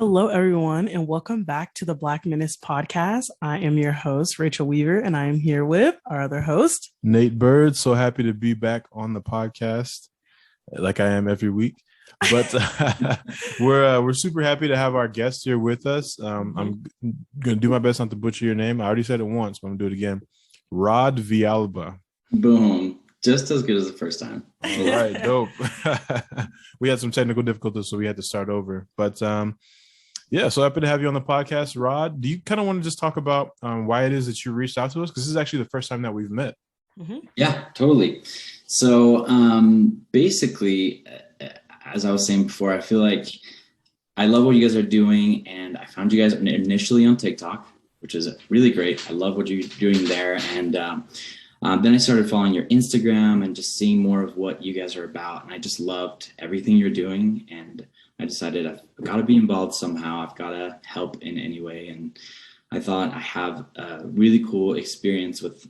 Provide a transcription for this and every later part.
Hello, everyone, and welcome back to the Black Menace podcast. I am your host, Rachel Weaver, and I am here with our other host, Nate Bird. So happy to be back on the podcast, like I am every week. But we're super happy to have our guest here with us. I'm gonna do my best not to butcher your name. I already said it once, but I'm gonna do it again. Rod Villalba. Boom. Just as good as the first time. All right, dope. We had some technical difficulties, so we had to start over. But yeah, so happy to have you on the podcast, Rod. Do you kind of want to just talk about why it is that you reached out to us? Because this is actually the first time that we've met. Yeah, totally. So basically, as I was saying before, I feel like I love what you guys are doing, and I found you guys initially on TikTok, which is really great. I love what you're doing there, and then I started following your Instagram and just seeing more of what you guys are about, and I just loved everything you're doing, and I decided I've got to be involved somehow. I've got to help in any way, and I thought I have a really cool experience with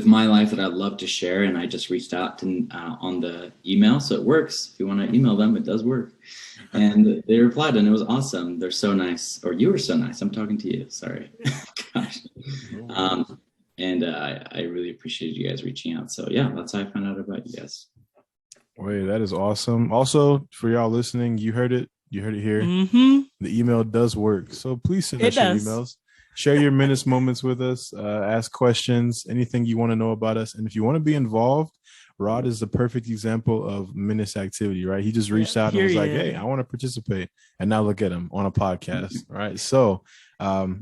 my life that I'd love to share, and I just reached out to on the email, so it works. If you want to email them, it does work. And they replied, and it was awesome. They're so nice, or you were so nice. I'm talking to you. Sorry. Gosh. And I really appreciated you guys reaching out. So yeah, that's how I found out about you guys. Wait, that is awesome. Also, for y'all listening, you heard it here. The email does work. So please send us your emails. Share your Menace moments with us. Ask questions, anything you want to know about us. And if you want to be involved, Rod is the perfect example of Menace activity, right? He just reached out and was like, hey, I want to participate. And now look at him on a podcast, right? So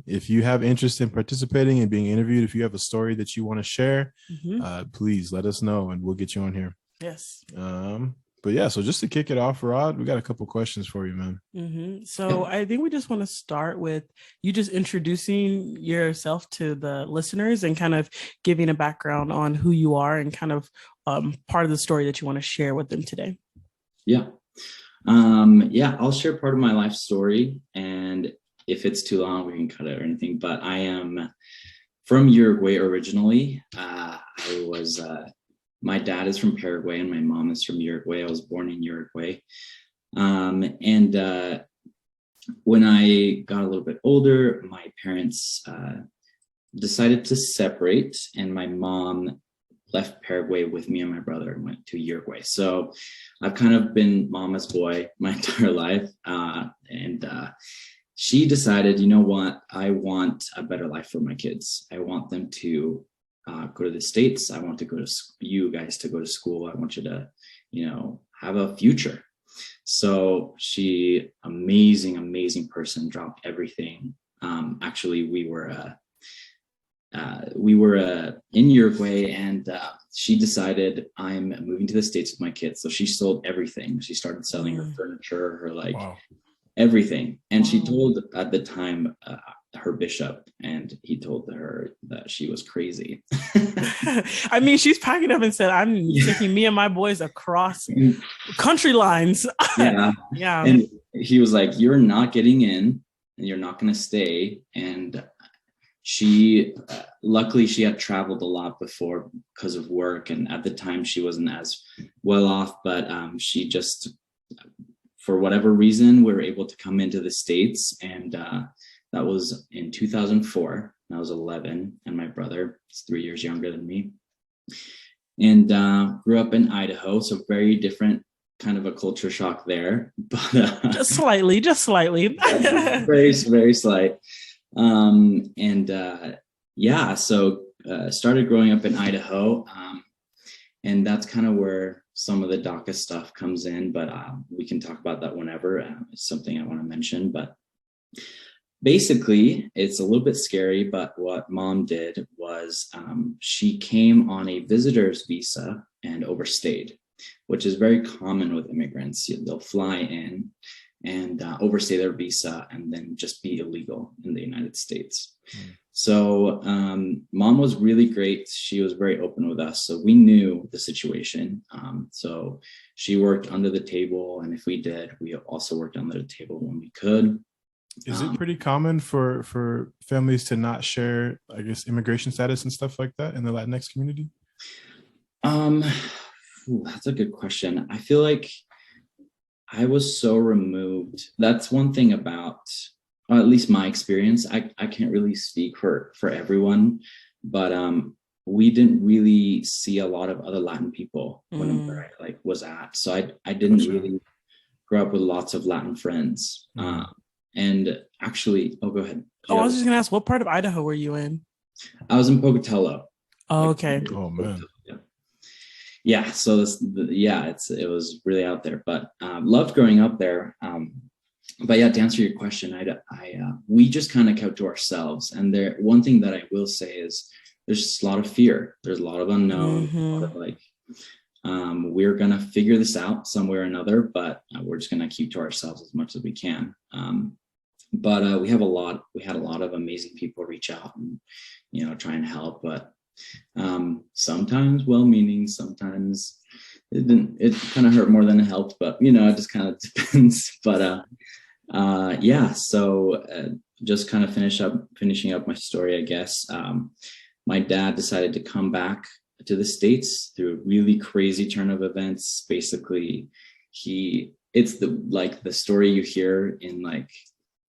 if you have interest in participating and being interviewed, if you have a story that you want to share, please let us know and we'll get you on here. Yes. But yeah, so just to kick it off, Rod, we got a couple questions for you, man. So I think we just want to start with you just introducing yourself to the listeners and kind of giving a background on who you are and kind of part of the story that you want to share with them today. Yeah. I'll share part of my life story, and if it's too long, we can cut it or anything. But I am from Uruguay originally. My dad is from Paraguay and my mom is from Uruguay. I was born in Uruguay. And when I got a little bit older, my parents decided to separate, and my mom left Paraguay with me and my brother and went to Uruguay. So I've kind of been mama's boy my entire life. And she decided, you know what, I want a better life for my kids. I want them to go to the States. I want to go to you guys to go to school. I want you to, have a future. So she, amazing person, dropped everything. Actually, we were in Uruguay, and she decided, I'm moving to the States with my kids. So she sold everything. She started selling her furniture, her everything. And she told at the time her bishop, and he told her that she was crazy. I mean, she's packing up and said, I'm taking me and my boys across country lines. Yeah. And he was like, you're not getting in and you're not going to stay. And she, luckily she had traveled a lot before because of work. And at the time she wasn't as well off, but she just, for whatever reason, we were able to come into the States. And that was in 2004. I was 11, and my brother is 3 years younger than me. And grew up in Idaho, so very different kind of a culture shock there. But just slightly. Very, very slight. So started growing up in Idaho. And that's kind of where some of the DACA stuff comes in, but we can talk about that whenever. It's something I want to mention, but basically, it's a little bit scary, but what mom did was she came on a visitor's visa and overstayed, which is very common with immigrants. They'll fly in and overstay their visa and then just be illegal in the United States. So mom was really great. She was very open with us. So we knew the situation. So she worked under the table. And if we did, we also worked under the table when we could. Is it pretty common for families to not share, I guess, immigration status and stuff like that in the Latinx community? That's a good question. I feel like I was so removed. That's one thing about, at least my experience. I can't really speak for everyone, but we didn't really see a lot of other Latin people where I like was at. So I didn't really grow up with lots of Latin friends. And actually, go ahead. I was just gonna ask, what part of Idaho were you in? I was in Pocatello. Oh, okay. Oh man. Yeah. So it was really out there, but loved growing up there. But yeah, to answer your question, we just kind of kept to ourselves. And one thing that I will say is there's just a lot of fear. There's a lot of unknown. A lot of like, we're gonna figure this out somewhere or another, but we're just gonna keep to ourselves as much as we can. But we had a lot of amazing people reach out and try and help, but sometimes well-meaning, sometimes it kind of hurt more than it helped, but it just kind of depends. But so just kind of finishing up my story, I guess. My dad decided to come back to the States through a really crazy turn of events. Basically, it's the story you hear in like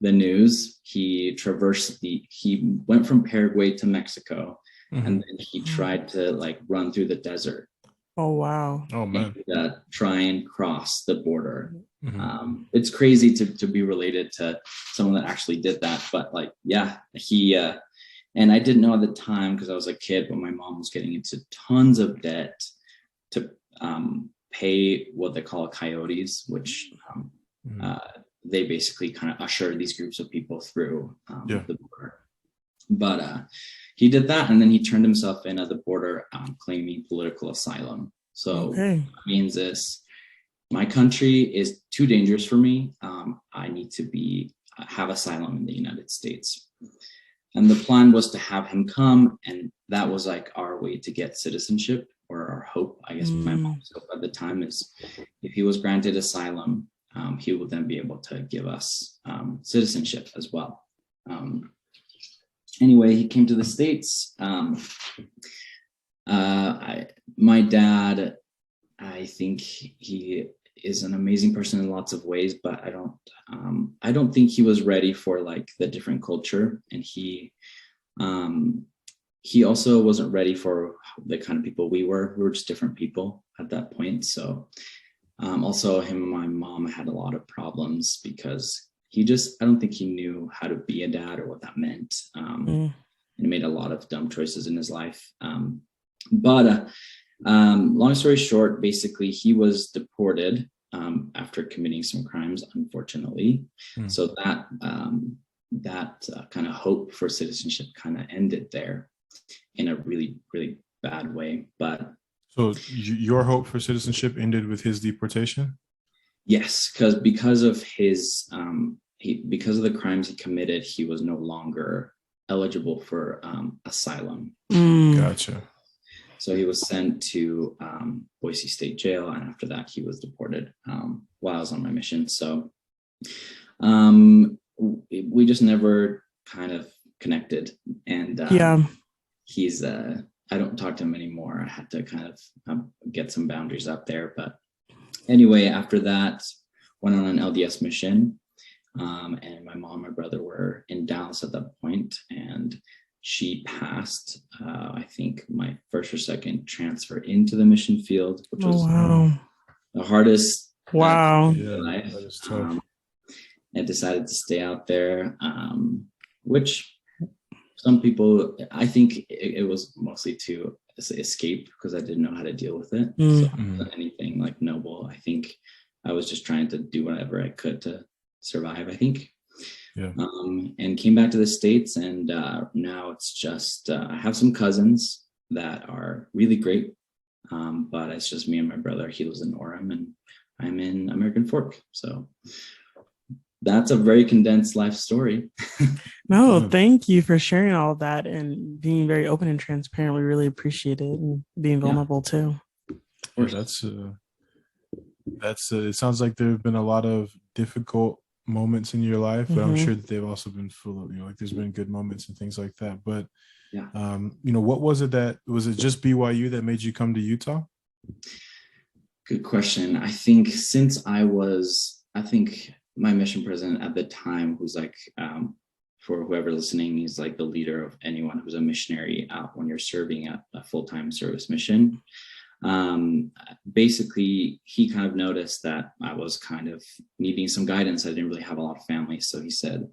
the news. He went from Paraguay to Mexico, and then he tried to like run through the desert. Oh wow! Oh man! And, try and cross the border. It's crazy to be related to someone that actually did that, but like, yeah, he. And I didn't know at the time because I was a kid, but my mom was getting into tons of debt to pay what they call coyotes, which they basically kind of usher these groups of people through the border. But he did that, and then he turned himself in at the border, claiming political asylum. So that means this: my country is too dangerous for me. I need to have asylum in the United States. And the plan was to have him come, and that was like our way to get citizenship, or our hope. I guess my mom's hope at the time is if he was granted asylum, he would then be able to give us citizenship as well. Anyway, he came to the States. My dad, I think he is an amazing person in lots of ways, but I don't think he was ready for like the different culture, and he also wasn't ready for the kind of people we were. We were just different people at that point. So also him and my mom had a lot of problems because I don't think he knew how to be a dad or what that meant. And he made a lot of dumb choices in his life. But long story short, basically he was deported after committing some crimes, unfortunately. So that kind of hope for citizenship kind of ended there in a really, really bad way. But so your hope for citizenship ended with his deportation? Yes, because of his because of the crimes he committed, he was no longer eligible for asylum. Gotcha. So he was sent to Boise State Jail, and after that, he was deported while I was on my mission. So we just never kind of connected, and he's I don't talk to him anymore. I had to kind of get some boundaries up there. But anyway, after that, went on an LDS mission, and my mom and my brother were in Dallas at that point, and she passed, I think, my first or second transfer into the mission field, which was the hardest. Wow. Life. That is tough. I decided to stay out there, which some people, I think it was mostly to escape because I didn't know how to deal with it. So not anything like noble. I think I was just trying to do whatever I could to survive, I think. Yeah. And came back to the States, and now it's just I have some cousins that are really great, but it's just me and my brother. He lives in Orem, and I'm in American Fork. So that's a very condensed life story. No, thank you for sharing all of that and being very open and transparent. We really appreciate it, and being vulnerable too. Yeah, that's it sounds like there have been a lot of difficult moments in your life, but I'm sure that they've also been full of, like there's been good moments and things like that. But what was it just BYU that made you come to Utah? Good question. I think my mission president at the time was like, for whoever listening, he's like the leader of anyone who's a missionary out when you're serving at a full-time service mission. Basically, he kind of noticed that I was kind of needing some guidance. I didn't really have a lot of family. So he said,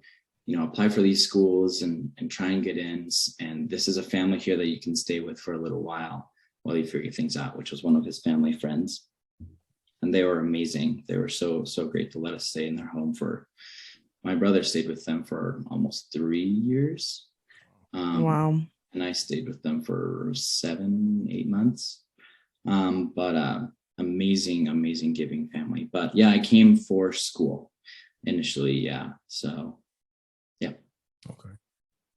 apply for these schools and try and get in. And this is a family here that you can stay with for a little while you figure things out, which was one of his family friends. And they were amazing. They were so great to let us stay in their home my brother stayed with them for almost 3 years. Wow. And I stayed with them for 7-8 months. But amazing giving family. But yeah, I came for school initially. Yeah. So, yeah. Okay.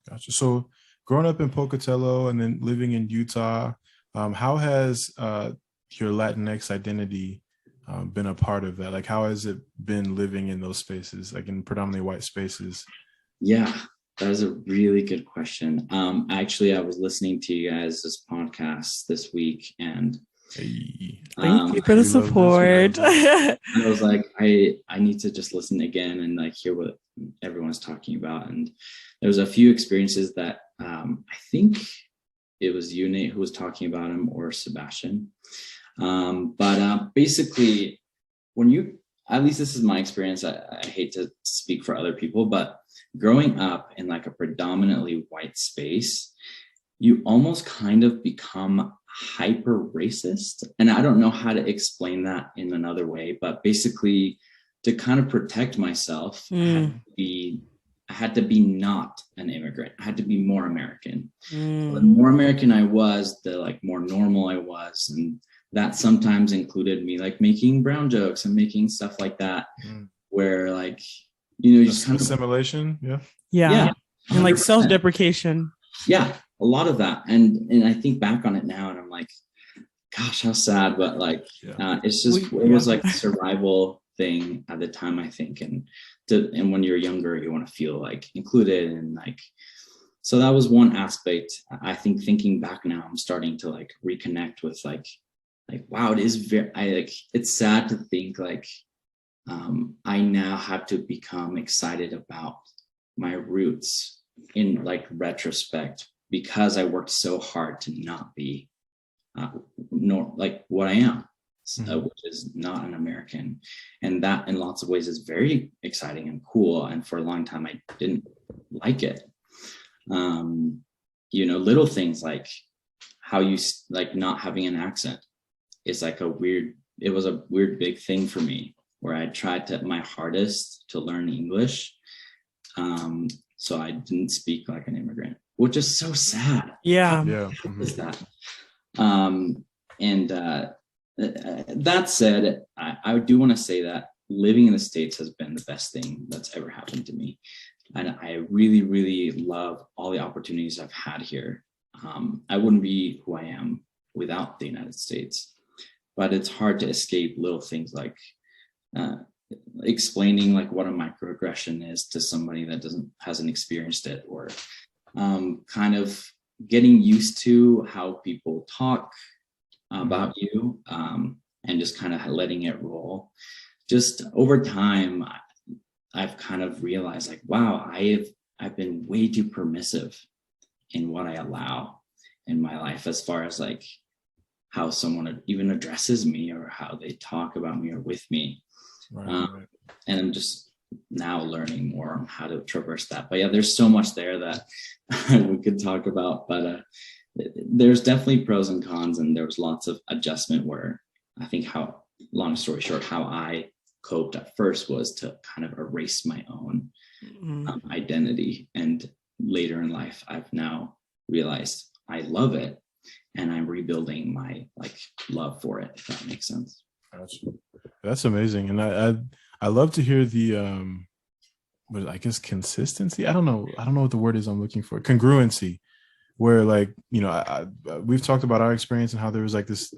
Gotcha. So growing up in Pocatello and then living in Utah, how has your Latinx identity been a part of that? Like, how has it been living in those spaces, like in predominantly white spaces? Yeah, that is a really good question. Actually, I was listening to you guys' this podcast this week, and thank you for the support. I was like, I need to just listen again and like hear what everyone's talking about. And there was a few experiences that I think it was you, Nate, who was talking about them, or Sebastian. But basically, at least this is my experience, I hate to speak for other people, but growing up in like a predominantly white space, you almost kind of become hyper racist. And I don't know how to explain that in another way, but basically to kind of protect myself, I had to be not an immigrant. I had to be more American. The more American I was, the like more normal I was. And that sometimes included me like making brown jokes and making stuff like that, where like, just kind of assimilation. Yeah. And like self-deprecation. Yeah, a lot of that. And I think back on it now and I'm like, gosh, how sad. But like, it's just, it was like a survival thing at the time, I think. And when you're younger, you want to feel like included. And like, so that was one aspect. I think thinking back now, I'm starting to like reconnect with like, wow, it is it's sad to think like, I now have to become excited about my roots in like retrospect, because I worked so hard to not be like what I am, which is not an American. And that in lots of ways is very exciting and cool. And for a long time, I didn't like it. Little things like how you like not having an accent is like it was a weird big thing for me, where I tried my hardest to learn English. So I didn't speak like an immigrant, which is so sad. Yeah. Is that? That said, I do want to say that living in the States has been the best thing that's ever happened to me. And I really, really love all the opportunities I've had here. I wouldn't be who I am without the United States. But it's hard to escape little things like explaining like what a microaggression is to somebody that hasn't experienced it, or kind of getting used to how people talk about you, and just kind of letting it roll. Just over time, I've kind of realized like, wow, I've been way too permissive in what I allow in my life, as far as like how someone even addresses me or how they talk about me or with me. Right. And I'm just now learning more on how to traverse that. But yeah, there's so much there that we could talk about, but there's definitely pros and cons, and there was lots of adjustment where I think long story short, how I coped at first was to kind of erase my own identity. And later in life, I've now realized I love it, and I'm rebuilding my like love for it, if that makes sense. That's amazing. And I love to hear the but I guess consistency. I don't know what the word is I'm looking for. Congruency, where like, we've talked about our experience and how there was like this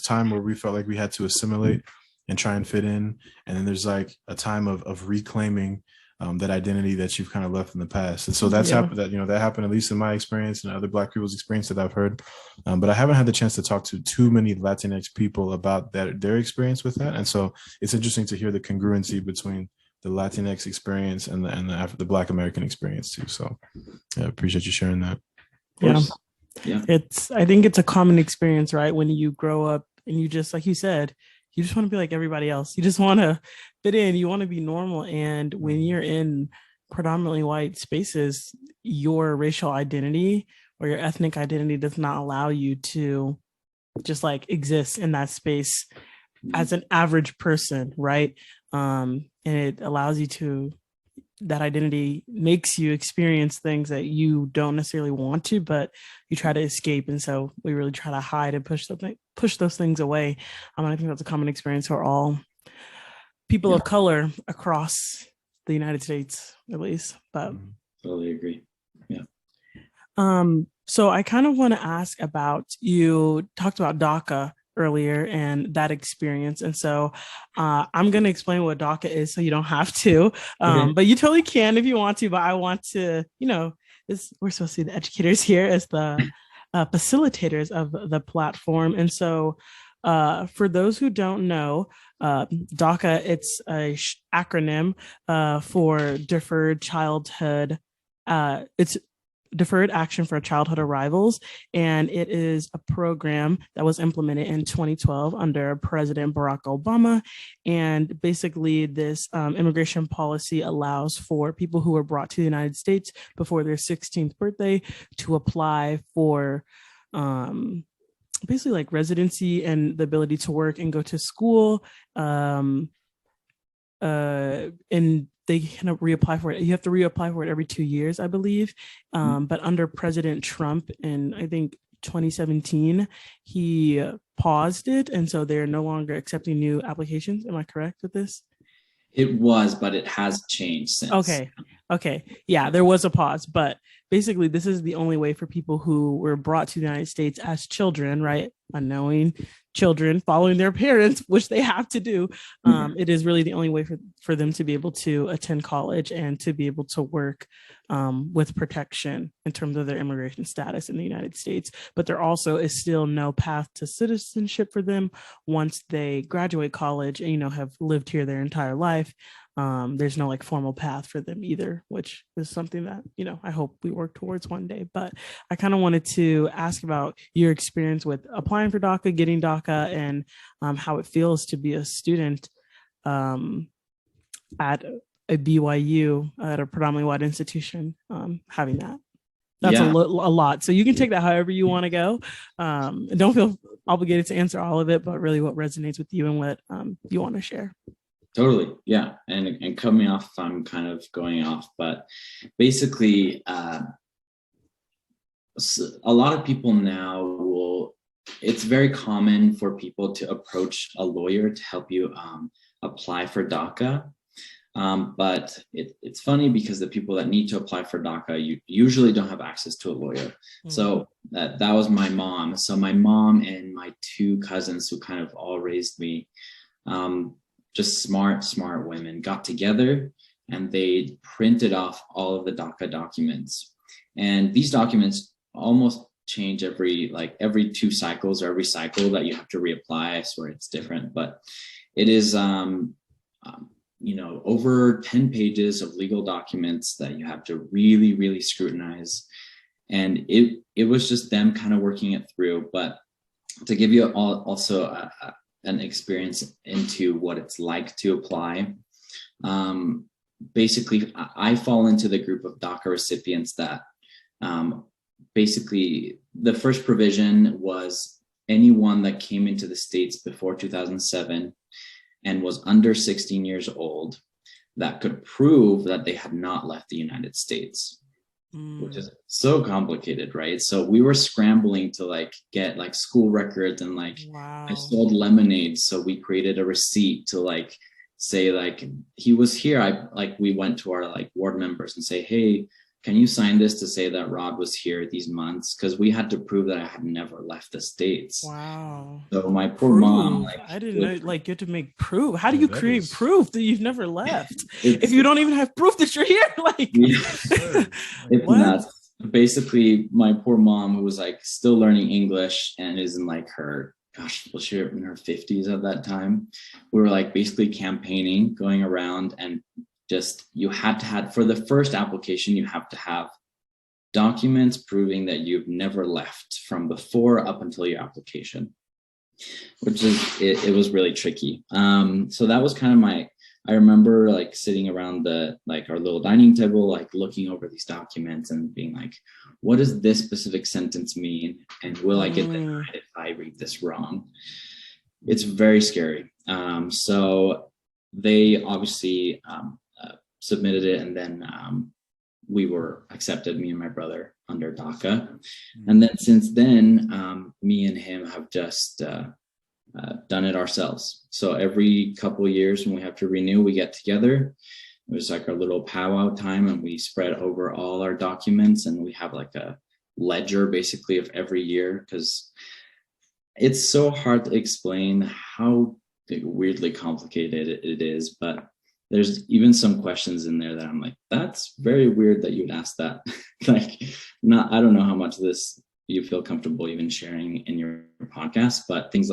time where we felt like we had to assimilate and try and fit in, and then there's like a time of reclaiming that identity that you've kind of left in the past. And so that's happened, that happened, at least in my experience and other Black people's experience that I've heard. But I haven't had the chance to talk to too many Latinx people about their experience with that. And so it's interesting to hear the congruency between the Latinx experience and the Black American experience too. So I appreciate you sharing that. Yeah. I think it's a common experience, right? When you grow up and you just, like you said, you just want to be like everybody else. You just want to fit in. You want to be normal. And when you're in predominantly white spaces, your racial identity or your ethnic identity does not allow you to just like exist in that space as an average person, right? And it allows you to, that identity makes you experience things that you don't necessarily want to, but you try to escape. And so we really try to hide and push those things away. I think that's a common experience for all people of color across the United States, at least. But totally agree. Yeah. So I kind of want to ask about, you talked about DACA earlier and that experience. And so I'm going to explain what DACA is so you don't have to, but you totally can if you want to, but I want to, we're supposed to be the educators here as the facilitators of the platform. And so for those who don't know, DACA, it's a acronym for Deferred Childhood. It's Deferred Action for Childhood Arrivals, and it is a program that was implemented in 2012 under President Barack Obama. And basically, this immigration policy allows for people who were brought to the United States before their 16th birthday to apply for basically like residency and the ability to work and go to school. And they kind of reapply for it. You have to reapply for it every 2 years, I believe. But under President Trump in, I think, 2017, he paused it. And so they're no longer accepting new applications. Am I correct with this? It was, but it has changed since. Okay. Yeah, there was a pause. But basically, this is the only way for people who were brought to the United States as children, right? Unknowing children following their parents, which they have to do. It is really the only way for them to be able to attend college and to be able to work with protection in terms of their immigration status in the United States. But there also is still no path to citizenship for them once they graduate college and, have lived here their entire life. There's no like formal path for them either, which is something that, I hope we work towards one day. But I kind of wanted to ask about your experience with applying for DACA, getting DACA, and how it feels to be a student at a BYU, at a predominantly white institution, having that. That's a lot. So you can take that however you want to go. Don't feel obligated to answer all of it, but really what resonates with you and what you want to share. Totally. Yeah. And cut me off if I'm kind of going off, but basically a lot of people now it's very common for people to approach a lawyer to help you apply for DACA. But it's funny because the people that need to apply for DACA, you usually don't have access to a lawyer. Mm-hmm. So that was my mom. So my mom and my two cousins who kind of all raised me, just smart women, got together and they printed off all of the DACA documents. And these documents almost change every 2 cycles or every cycle that you have to reapply. I swear it's different, but it is, over 10 pages of legal documents that you have to really, really scrutinize. And it was just them kind of working it through. But to give you also an experience into what it's like to apply. Basically, I fall into the group of DACA recipients that basically the first provision was anyone that came into the States before 2007 and was under 16 years old that could prove that they had not left the United States. Which is so complicated, right? So we were scrambling to get school records and wow. I sold lemonade, so we created a receipt to say he was here. We went to our ward members and say, hey, can you sign this to say that Rod was here these months? Because we had to prove that I had never left the States. Wow. So my poor mom, I didn't know, you have to make proof. How do you create proof that you've never left? If you don't even have proof that you're here, it's nuts. Basically, my poor mom, who was still learning English and is in her, was she in her 50s at that time? We were basically campaigning, going around, and just, you had to have, for the first application, you have to have documents proving that you've never left from before up until your application, which is, it was really tricky. So that was kind of I remember sitting around our little dining table, looking over these documents and being what does this specific sentence mean? And will I get denied if I read this wrong? It's very scary. So they obviously submitted it, and then we were accepted, me and my brother, under DACA. And then since then, me and him have just done it ourselves. So every couple of years when we have to renew, we get together. It was our little powwow time, and we spread over all our documents, and we have a ledger basically of every year, because it's so hard to explain how weirdly complicated it is. But there's even some questions in there that I'm that's very weird that you'd ask that. I don't know how much of this you feel comfortable even sharing in your podcast, but things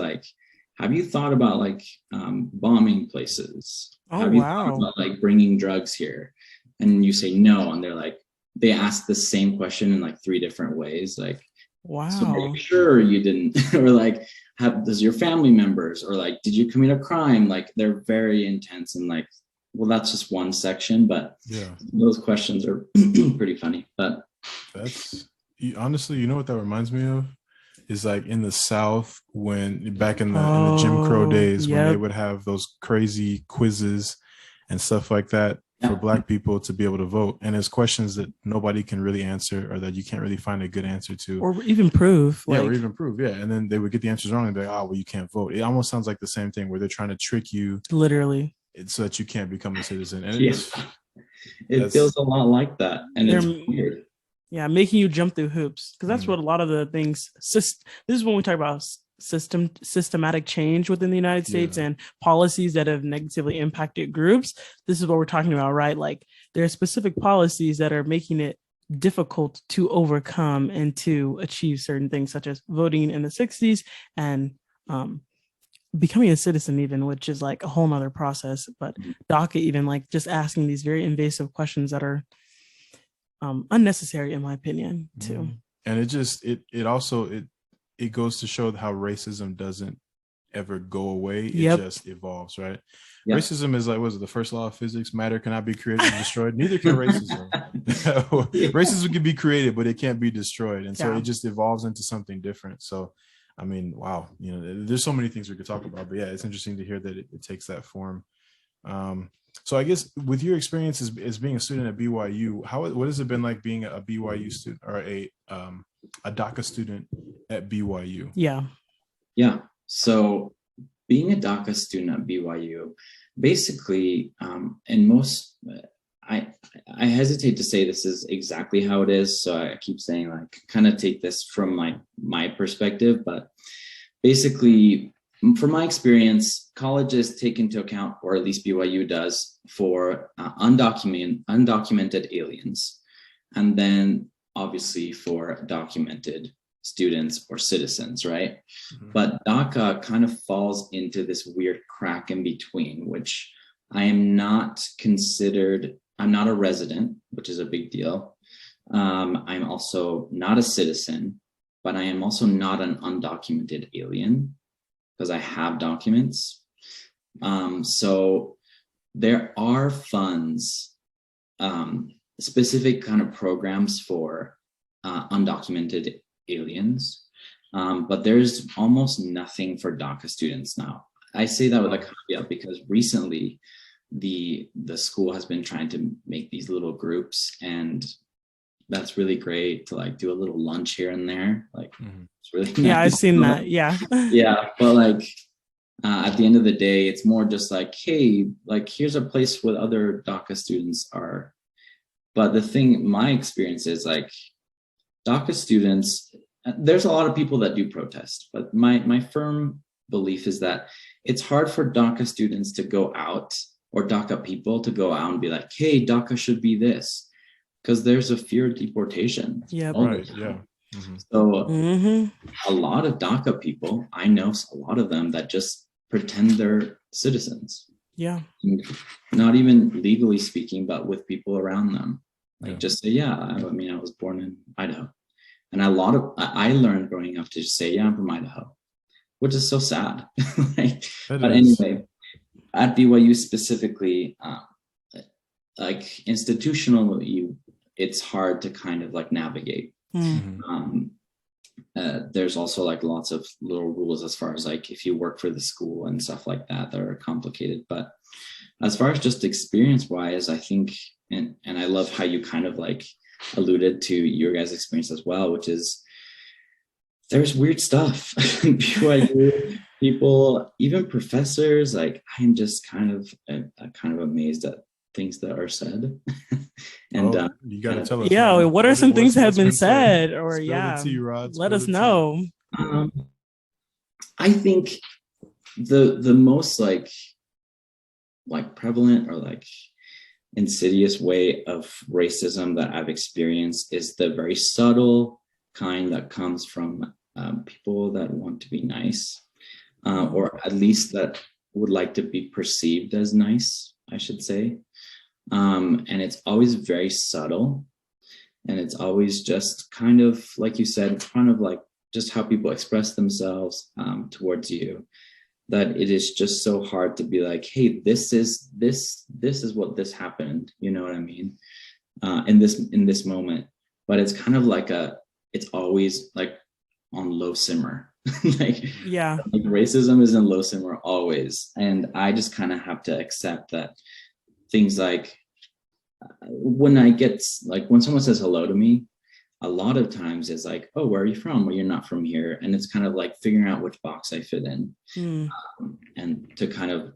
have you thought about bombing places? Have you thought about bringing drugs here? And you say no, and they're they ask the same question in 3 different ways. Wow. So are you sure you didn't? Or does your family members, or did you commit a crime? They're very intense, and well, that's just one section, but those questions are pretty funny. But that's honestly, you know what that reminds me of? Is in the South, when back in the Jim Crow days, when they would have those crazy quizzes and stuff like that for Black people to be able to vote. And there's questions that nobody can really answer, or that you can't really find a good answer to. Or even prove. Or even prove, And then they would get the answers wrong and be well, you can't vote. It almost sounds like the same thing, where they're trying to trick you. Literally. So that you can't become a citizen. And it feels a lot like that. And it's weird. Yeah, making you jump through hoops, because that's what a lot of the things. This is when we talk about systematic change within the United States and policies that have negatively impacted groups. This is what we're talking about, right? There are specific policies that are making it difficult to overcome and to achieve certain things, such as voting in the 60s and becoming a citizen, even, which is a whole nother process. But DACA, even just asking these very invasive questions that are unnecessary, in my opinion, too. And it also goes to show how racism doesn't ever go away. It just evolves, right? Racism is what is it, the first law of physics? Matter cannot be created and destroyed. Neither can racism. Racism can be created, but it can't be destroyed. And so it just evolves into something different. So I mean, wow, there's so many things we could talk about, but it's interesting to hear that it takes that form. So I guess with your experience as being a student at BYU, what has it been like being a BYU student, or a DACA student at BYU? Yeah. So being a DACA student at BYU, basically, and most, I hesitate to say this is exactly how it is. So I keep saying kind of take this from my perspective, but basically, from my experience, colleges take into account, or at least BYU does, for undocumented aliens, and then obviously for documented students or citizens, right? But DACA kind of falls into this weird crack in between, which I'm not a resident, which is a big deal. I'm also not a citizen, but I am also not an undocumented alien, because I have documents. So there are funds, specific kind of programs for undocumented aliens, but there's almost nothing for DACA students now. I say that with a caveat because recently the school has been trying to make these little groups, and that's really great to do a little lunch here and there. It's really nice. I've seen that. Yeah. But at the end of the day, it's more just hey, here's a place where other DACA students are But my experience is like DACA students, there's a lot of people that do protest, but my firm belief is that it's hard for DACA students to go out, or DACA people to go out and be like, hey, DACA should be this, because there's a fear of deportation. Yeah, right. Yeah. Mm-hmm. So a lot of DACA people, I know a lot of them that just pretend they're citizens. Yeah. Not even legally speaking, but with people around them. Like just say, I was born in Idaho. And I learned growing up to just say, I'm from Idaho, which is so sad. Anyway, at BYU specifically, like institutionally, it's hard to kind of like navigate. There's also like lots of little rules as far as like if you work for the school and stuff like that are complicated. But as far as just experience wise, I think, and I love how you kind of like alluded to your guys' experience as well, which is there's weird stuff. People, even professors, like I'm just kind of amazed at things that are said. And you gotta tell us. Yeah, what are some things that have been said? Or let us know. I think the most like prevalent or like insidious way of racism that I've experienced is the very subtle kind that comes from people that want to be nice, or at least that would like to be perceived as nice, I should say. And it's always very subtle, and it's always just kind of like you said, kind of like just how people express themselves towards you, that it is just so hard to be like, hey, this is what this happened, you know what I mean, in this moment. But it's kind of like it's always like on low simmer. like racism is in low simmer always, and I just kind of have to accept that things like when someone says hello to me, a lot of times it's like, oh, where are you from? Well, you're not from here. And it's kind of like figuring out which box I fit in, and to kind of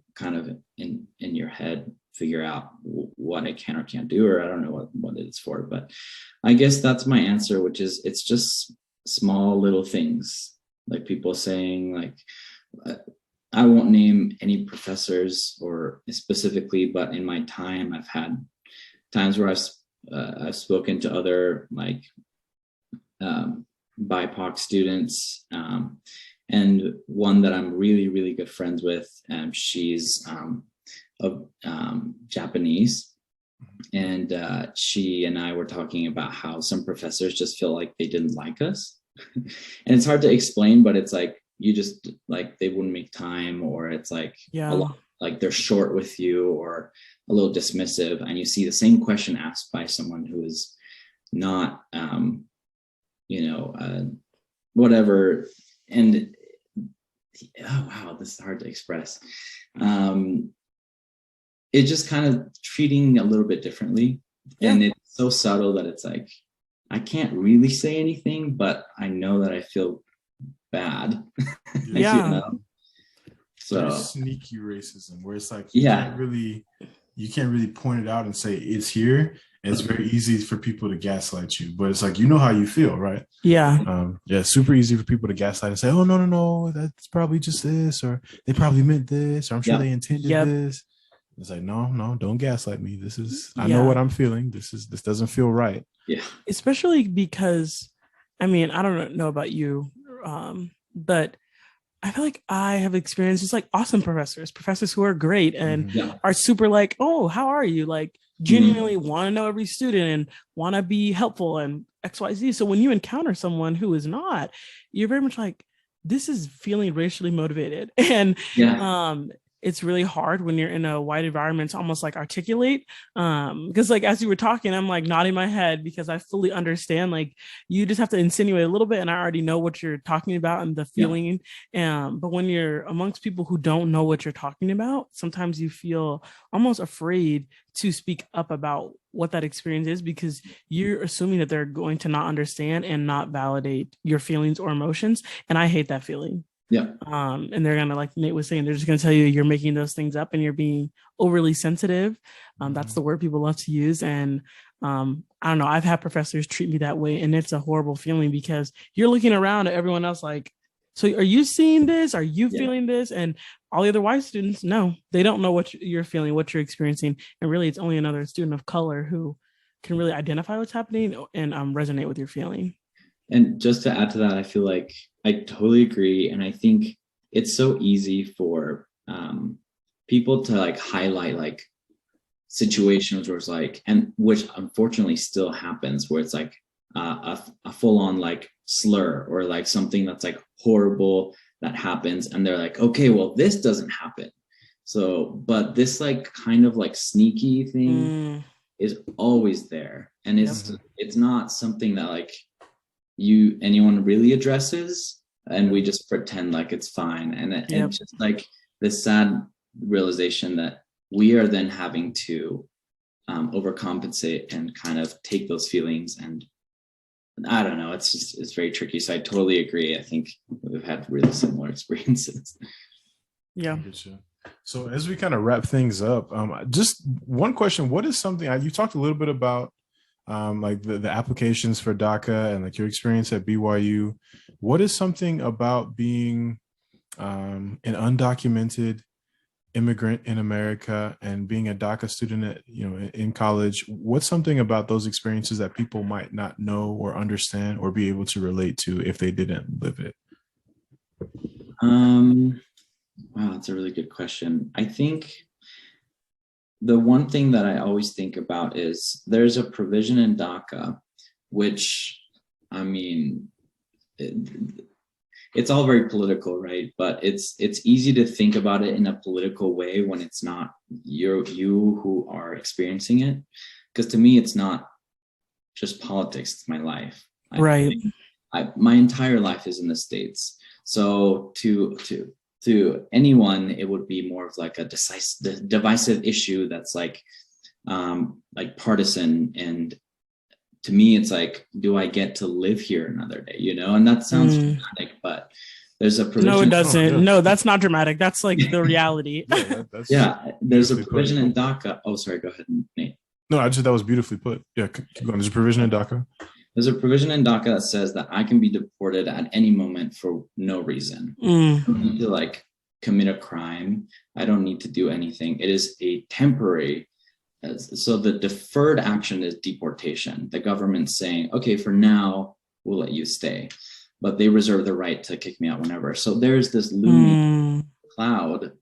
in your head figure out what I can or can't do, or I don't know what it's for. But I guess that's my answer, which is it's just small little things, like people saying like, I won't name any professors or specifically, but in my time, I've had times where I've spoken to other like BIPOC students, and one that I'm really, really good friends with, she's Japanese, and she and I were talking about how some professors just feel like they didn't like us. And it's hard to explain, but it's like you just like they wouldn't make time, or it's like a lot, like they're short with you or a little dismissive, and you see the same question asked by someone who is not whatever. And oh wow, this is hard to express. It's just kind of treating a little bit differently, and it's so subtle that it's like I can't really say anything, but I know that I feel bad. So sneaky racism where it's like you can't really point it out and say it's here. And it's very easy for people to gaslight you, but it's like, you know how you feel, right? Super easy for people to gaslight and say, oh no, that's probably just this, or they probably meant this, or I'm sure they intended this. It's like, no, don't gaslight me. This is I know what I'm feeling. This doesn't feel right. Especially because I mean, I don't know about you, but I feel like I have experienced just like awesome professors who are great and are super like, oh, how are you? Like genuinely want to know every student and want to be helpful and XYZ. So when you encounter someone who is not, you're very much like, this is feeling racially motivated. And it's really hard when you're in a white environment to almost like articulate. Because like as you were talking, I'm like nodding my head because I fully understand. Like you just have to insinuate a little bit, and I already know what you're talking about and the feeling. But when you're amongst people who don't know what you're talking about, sometimes you feel almost afraid to speak up about what that experience is because you're assuming that they're going to not understand and not validate your feelings or emotions. And I hate that feeling. Yeah. And they're gonna, like Nate was saying, they're just gonna tell you you're making those things up and you're being overly sensitive. That's the word people love to use. And I don't know, I've had professors treat me that way, and it's a horrible feeling because you're looking around at everyone else like, so are you seeing this? Are you feeling this? And all the other white students, no, they don't know what you're feeling, what you're experiencing. And really, it's only another student of color who can really identify what's happening and resonate with your feeling. And just to add to that, I feel like I totally agree. And I think it's so easy for people to like highlight like situations where it's like, and which unfortunately still happens, where it's like a full on like slur or like something that's like horrible that happens, and they're like, okay, well, this doesn't happen. So, but this like kind of like sneaky thing is always there, and it's not something that like anyone really addresses, and we just pretend like it's fine. And it's just like this sad realization that we are then having to overcompensate and kind of take those feelings, and I don't know, it's very tricky. So I totally agree. I think we've had really similar experiences. Yeah. So as we kind of wrap things up, just one question: what is something you talked a little bit about, like the applications for DACA and like your experience at BYU? What is something about being an undocumented immigrant in America and being a DACA student in college? What's something about those experiences that people might not know or understand or be able to relate to if they didn't live it? Wow, that's a really good question. I think the one thing that I always think about is there's a provision in DACA, which, I mean, it's all very political, right? But it's easy to think about it in a political way when it's not you who are experiencing it. Because to me, it's not just politics, it's my life. Right. My entire life is in the States. So to anyone, it would be more of like a divisive issue that's like partisan. And to me, it's like, do I get to live here another day? And that sounds dramatic, but there's a provision. No, it doesn't. No, that's not dramatic. That's like the reality. There's a provision in DACA. Oh, sorry. Go ahead, Nate. No, that was beautifully put. Yeah, keep going. There's a provision in DACA. There's a provision in DACA that says that I can be deported at any moment for no reason. I don't need to like commit a crime. I don't need to do anything. It is a temporary. So the deferred action is deportation. The government's saying, okay, for now, we'll let you stay, but they reserve the right to kick me out whenever. So there's this looming cloud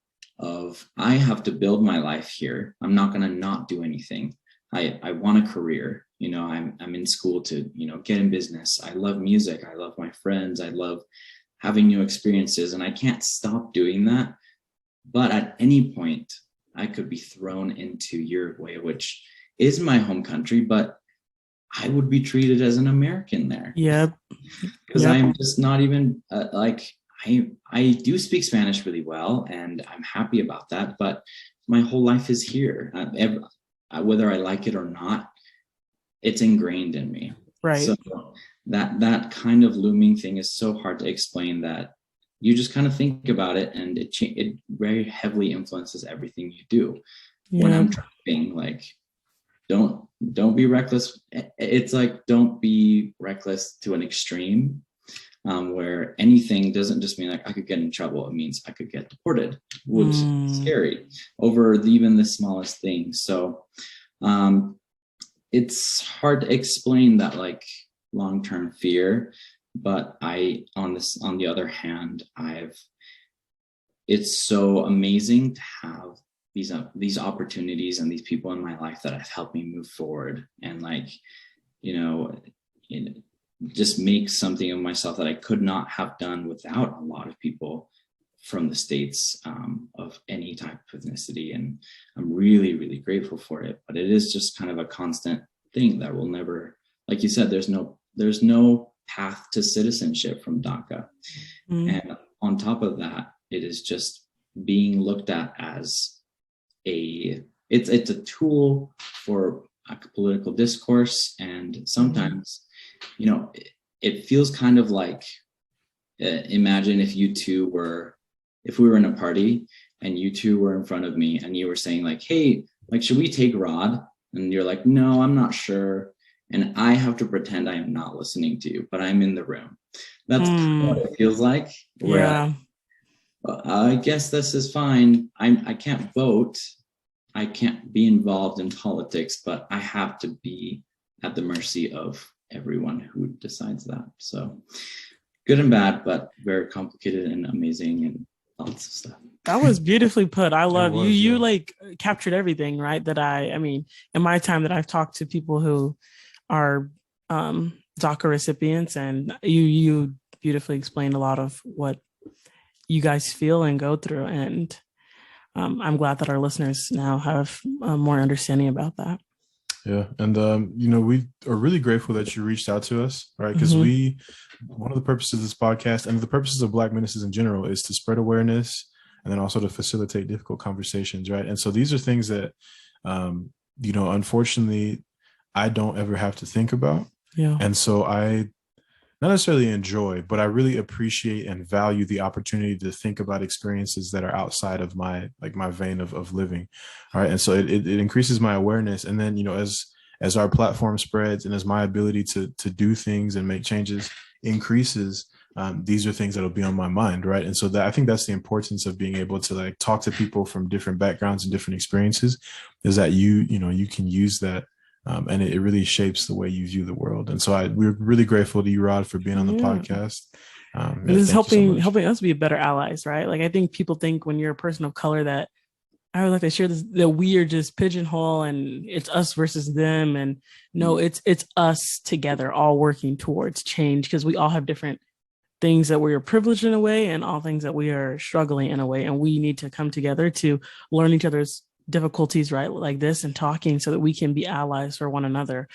of, I have to build my life here. I'm not going to not do anything. I want a career. I'm in school to, get in business. I love music. I love my friends. I love having new experiences, and I can't stop doing that. But at any point, I could be thrown into Uruguay, which is my home country, but I would be treated as an American there. Yeah. Because I'm just not even I do speak Spanish really well, and I'm happy about that, but my whole life is here. Whether I like it or not, it's ingrained in me. Right. So that kind of looming thing is so hard to explain that you just kind of think about it, and it very heavily influences everything you do. Yeah. When I'm driving, like, don't be reckless. It's like, don't be reckless to an extreme, where anything doesn't just mean like I could get in trouble. It means I could get deported, which is scary over even the smallest thing. So it's hard to explain that like long-term fear. But on the other hand, it's so amazing to have these opportunities and these people in my life that have helped me move forward and like, just make something of myself that I could not have done without a lot of people from the States, of any type of ethnicity. And I'm really, really grateful for it. But it is just kind of a constant thing that will never, like you said, there's no path to citizenship from DACA. And on top of that, it is just being looked at as it's a tool for a political discourse. And sometimes, it feels kind of like imagine if we were in a party and you two were in front of me and you were saying like, hey, like, should we take Rod? And you're like, no, I'm not sure. And I have to pretend I am not listening to you, but I'm in the room. That's what it feels like. Yeah. I guess this is fine. I can't vote. I can't be involved in politics, but I have to be at the mercy of everyone who decides that. So good and bad, but very complicated and amazing and lots of stuff. That was beautifully put. I love you. You like captured everything, right? That I mean, in my time that I've talked to people who are DACA recipients, and you beautifully explained a lot of what you guys feel and go through. And I'm glad that our listeners now have more understanding about that. Yeah. And, we are really grateful that you reached out to us, right? Because one of the purposes of this podcast and the purposes of Black Menaces in general is to spread awareness and then also to facilitate difficult conversations, right? And so these are things that, unfortunately, I don't ever have to think about. Yeah. And so I not necessarily enjoy, but I really appreciate and value the opportunity to think about experiences that are outside of my vein of living. All right. And so it increases my awareness. And then, as our platform spreads and as my ability to do things and make changes increases, these are things that'll be on my mind. Right. And so I think that's the importance of being able to like talk to people from different backgrounds and different experiences, is that you can use that. And it really shapes the way you view the world. And so we're really grateful to you, Rod, for being on the podcast. This is helping us be better allies, right? Like, I think people think when you're a person of color that I would like to share this, that we are just pigeonhole and it's us versus them. And no, it's us together, all working towards change, because we all have different things that we are privileged in a way and all things that we are struggling in a way. And we need to come together to learn each other's difficulties, right, like this, and talking so that we can be allies for one another,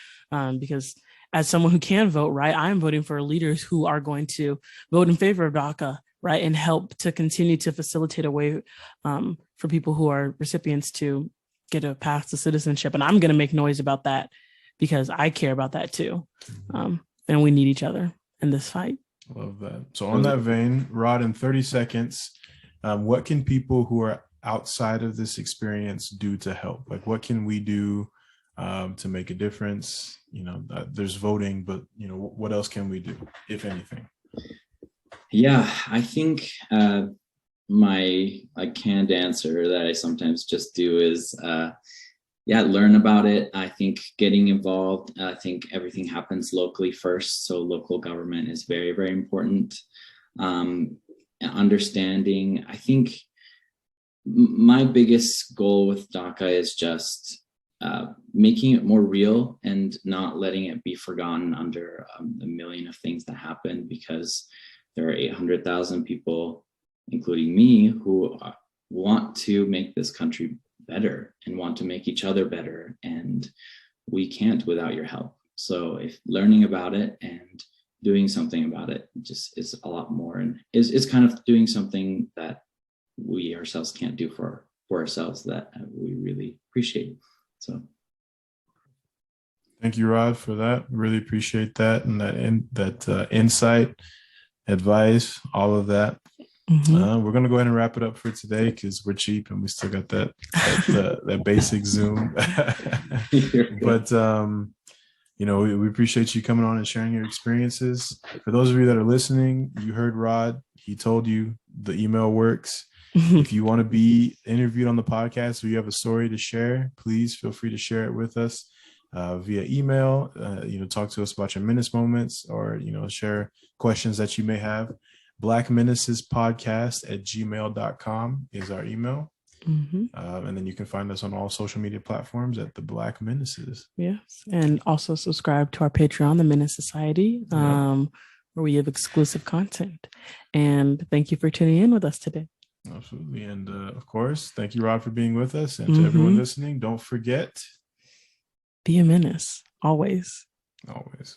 because as someone who can vote, right, I'm voting for leaders who are going to vote in favor of DACA, right, and help to continue to facilitate a way for people who are recipients to get a path to citizenship. And I'm going to make noise about that because I care about that too, and we need each other in this fight. Love that. So on that vein, Rod, in 30 seconds, what can people who are outside of this experience do to help? Like, what can we do to make a difference? There's voting, but what else can we do, if anything? Yeah, I think my canned answer that I sometimes just do is learn about it. I think getting involved, I think everything happens locally first, so local government is very, very important. Understanding, I think my biggest goal with DACA is just making it more real and not letting it be forgotten under the million of things that happen, because there are 800,000 people, including me, who want to make this country better and want to make each other better, and we can't without your help. So if learning about it and doing something about it just is a lot more, and is kind of doing something that we ourselves can't do for ourselves, that we really appreciate. So thank you, Rod, for that. Really appreciate that, and that insight, advice, all of that. We're going to go ahead and wrap it up for today because we're cheap and we still got that basic Zoom. But we appreciate you coming on and sharing your experiences. For those of you that are listening, you heard Rod. He told you the email works. If you want to be interviewed on the podcast or you have a story to share, please feel free to share it with us via email. Talk to us about your menace moments, or share questions that you may have. blackmenacespodcast@gmail.com is our email. And then you can find us on all social media platforms at the Black Menaces. Yes, and also subscribe to our Patreon, the Menace Society, where we have exclusive content. And thank you for tuning in with us today. Absolutely. And of course, thank you, Rod, for being with us. And to everyone listening, don't forget, be a menace. Always. Always.